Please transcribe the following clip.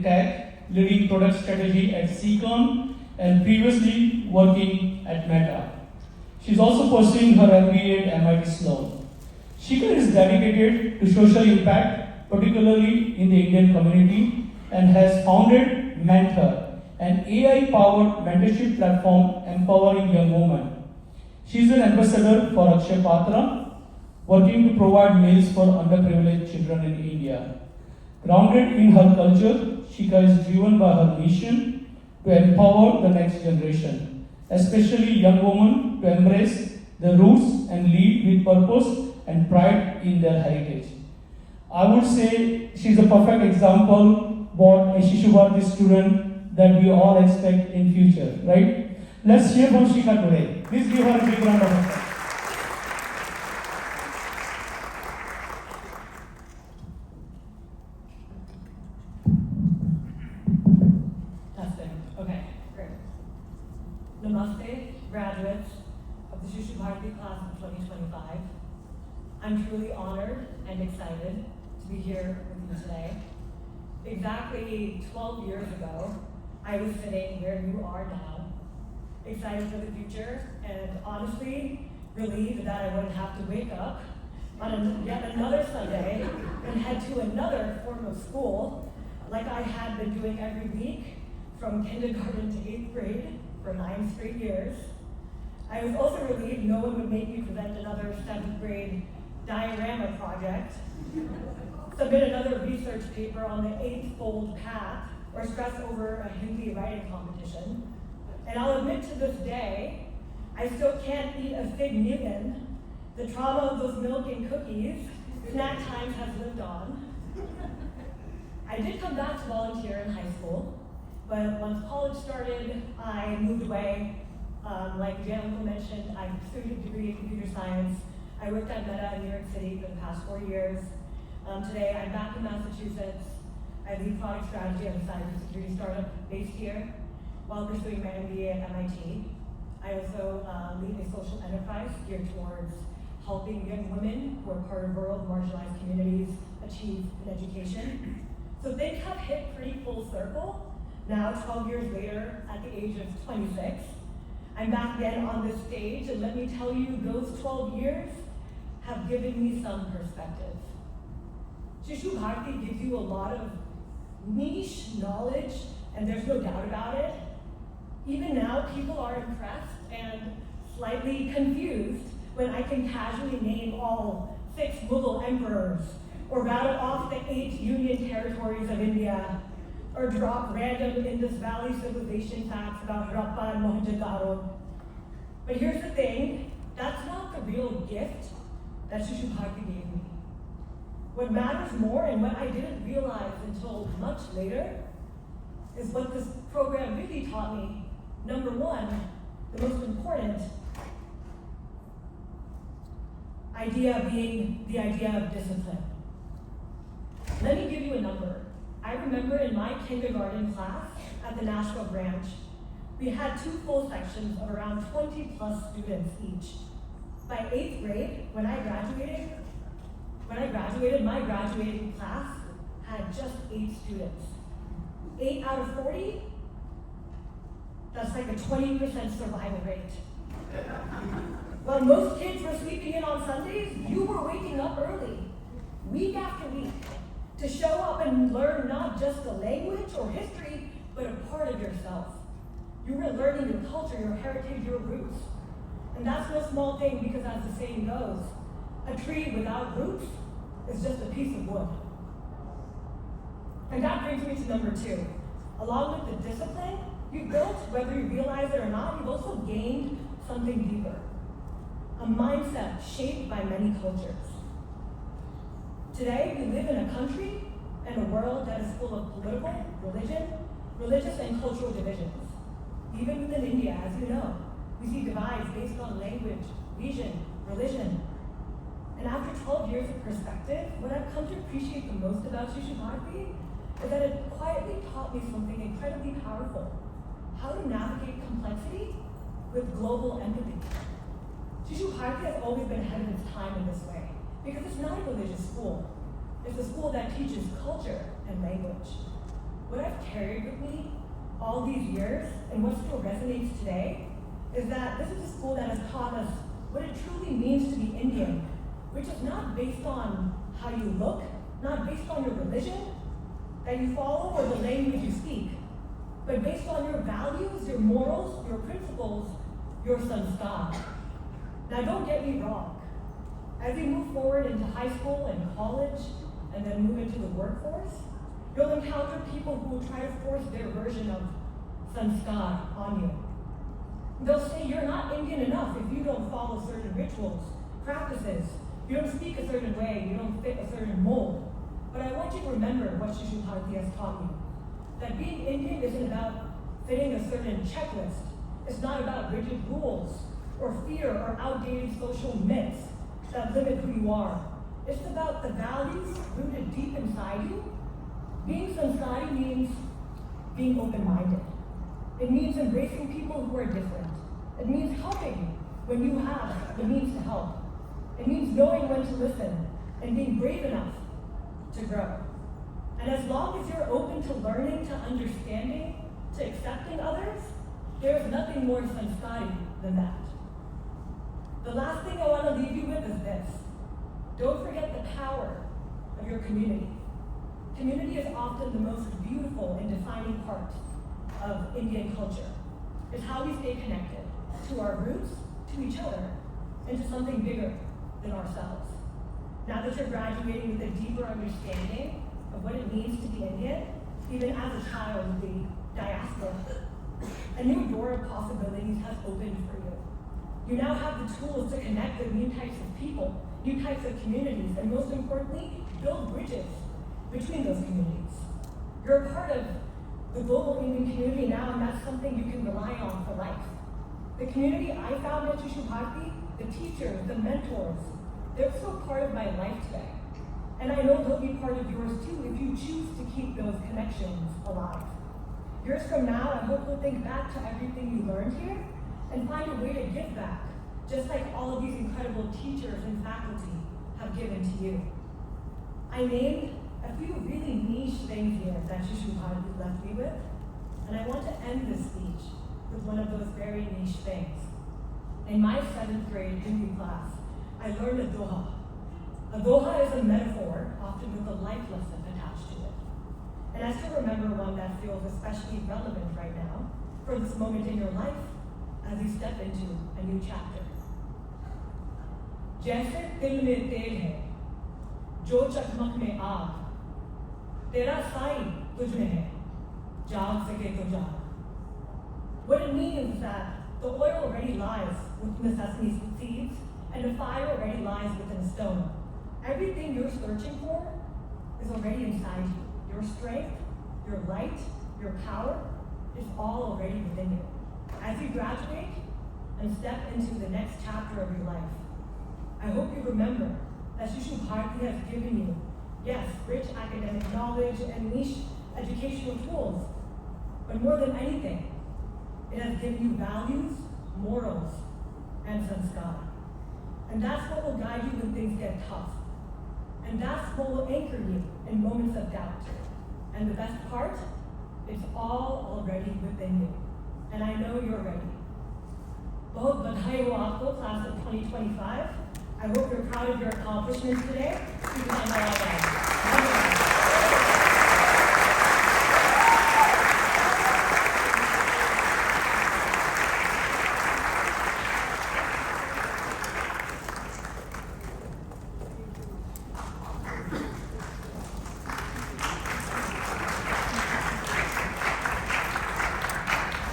tech, leading product strategy at Shikha, and previously working at Meta. She is also pursuing her MBA at MIT Sloan. Shikha is dedicated to social impact, particularly in the Indian community, and has founded Mentor, an AI-powered mentorship platform empowering young women. She is an ambassador for Akshay Patra, working to provide meals for underprivileged children in India. Grounded in her culture, Shikha is driven by her mission to empower the next generation, especially young women, to embrace their roots and lead with purpose and pride in their heritage. I would say she's a perfect example what a Shishu Bharti student that we all expect in future, right? Let's hear from Shikha today. Please give her a big round of applause. Namaste, graduates of the Shishu Bharti class of 2025. I'm truly honored and excited to be here with you today. Exactly 12 years ago, I was sitting where you are now, excited for the future, and honestly relieved that I wouldn't have to wake up on yet another Sunday and head to another form of school like I had been doing every week from kindergarten to 8th grade for 9 straight years. I was also relieved no one would make me present another 7th grade diorama project, submit another research paper on the eightfold path, or stress over a Hindi writing competition. And I'll admit to this day, I still can't eat a fig Newton. The trauma of those milk and cookies, snack times has lived on. I did come back to volunteer in high school, but once college started, I moved away. Like Jan mentioned, I pursued a degree in computer science. I worked at Meta in New York City for the past 4 years. Today, I'm back in Massachusetts. I lead product strategy at a cybersecurity startup based here while pursuing my MBA at MIT. I also lead a social enterprise geared towards helping young women who are part of rural marginalized communities achieve an education. So things have hit pretty full circle. Now, 12 years later, at the age of 26, I'm back again on this stage, and let me tell you, those 12 years have given me some perspective. Shishu Bharti gives you a lot of niche knowledge, and there's no doubt about it. Even now, people are impressed and slightly confused when I can casually name all 6 Mughal emperors, or rattle off the 8 union territories of India, or drop random Indus Valley civilization facts about Harappa and Mohenjo-daro. But here's the thing, that's not the real gift that Shishu Bharti gave me. What matters more, and what I didn't realize until much later, is what this program really taught me. Number one, the most important idea being the idea of discipline. Let me give you a number. I remember in my kindergarten class at the Nashville branch, we had 2 full sections of around 20 plus students each. By 8th grade, when I graduated, my graduating class had just 8 students. 8 out of 40, that's like a 20% survival rate. While most kids were sleeping in on Sundays, you were waking up early, week after week, to show up and learn not just the language or history, but a part of yourself. You were learning your culture, your heritage, your roots. And that's no small thing, because as the saying goes, a tree without roots is just a piece of wood. And that brings me to number 2. Along with the discipline you built, whether you realize it or not, you've also gained something deeper. A mindset shaped by many cultures. Today, we live in a country and a world that is full of political, religious, and cultural divisions. Even within India, as you know, we see divides based on language, region, religion. And after 12 years of perspective, what I've come to appreciate the most about Shishu Bharti is that it quietly taught me something incredibly powerful: how to navigate complexity with global empathy. Shishu Bharti has always been ahead of its time in this way, because it's not a religious school. It's a school that teaches culture and language. What I've carried with me all these years and what still resonates today is that this is a school that has taught us what it truly means to be Indian, which is not based on how you look, not based on your religion that you follow or the language you speak, but based on your values, your morals, your principles, your sanskar. Now don't get me wrong. As you move forward into high school and college and then move into the workforce, you'll encounter people who will try to force their version of sanskar on you. They'll say you're not Indian enough if you don't follow certain rituals, practices, you don't speak a certain way, you don't fit a certain mold. But I want you to remember what Shishu Bharti has taught you. That being Indian isn't about fitting a certain checklist. It's not about rigid rules or fear or outdated social myths that limit who you are. It's about the values rooted deep inside you. Being sanskari means being open-minded. It means embracing people who are different. It means helping when you have the means to help. It means knowing when to listen and being brave enough to grow. And as long as you're open to learning, to understanding, to accepting others, there's nothing more sanskari than that. The last thing I want to leave you with is this. Don't forget the power of your community. Community is often the most beautiful and defining part of Indian culture. It's how we stay connected to our roots, to each other, and to something bigger than ourselves. Now that you're graduating with a deeper understanding of what it means to be Indian, even as a child of the diaspora, a new door of possibilities has opened for you. You now have the tools to connect with new types of people, new types of communities, and most importantly, build bridges between those communities. You're a part of the global Indian community now, and that's something you can rely on for life. The community I found at Shishu Bharti, the teachers, the mentors, they're still part of my life today. And I know they'll be part of yours too if you choose to keep those connections alive. Years from now, I hope you'll think back to everything you learned here and find a way to give back, just like all of these incredible teachers and faculty have given to you. I named a few really niche things here that Shishu Bharti left me with, and I want to end this speech with one of those very niche things. In my 7th grade Hindi class, I learned a doha. A doha is a metaphor, often with a life lesson attached to it. And I still remember one that feels especially relevant right now for this moment in your life as you step into a new chapter. जैसे तिल में तेल है, जो चकमक में आग, तेरा साई तुझ में है, जाग सके तो जाग. What it means is that the oil already lies within the sesame seeds, and the fire already lies within a stone. Everything you're searching for is already inside you. Your strength, your light, your power is all already within you. As you graduate and step into the next chapter of your life, I hope you remember that Shishu Bharti has given you, yes, rich academic knowledge and niche educational tools, but more than anything, it has given you values, morals, and sanskar. And that's what will guide you when things get tough. And that's what will anchor you in moments of doubt. And the best part, it's all already within you. And I know you're ready. Bahut badhai ho aapko, class of 2025. I hope you're proud of your accomplishments today.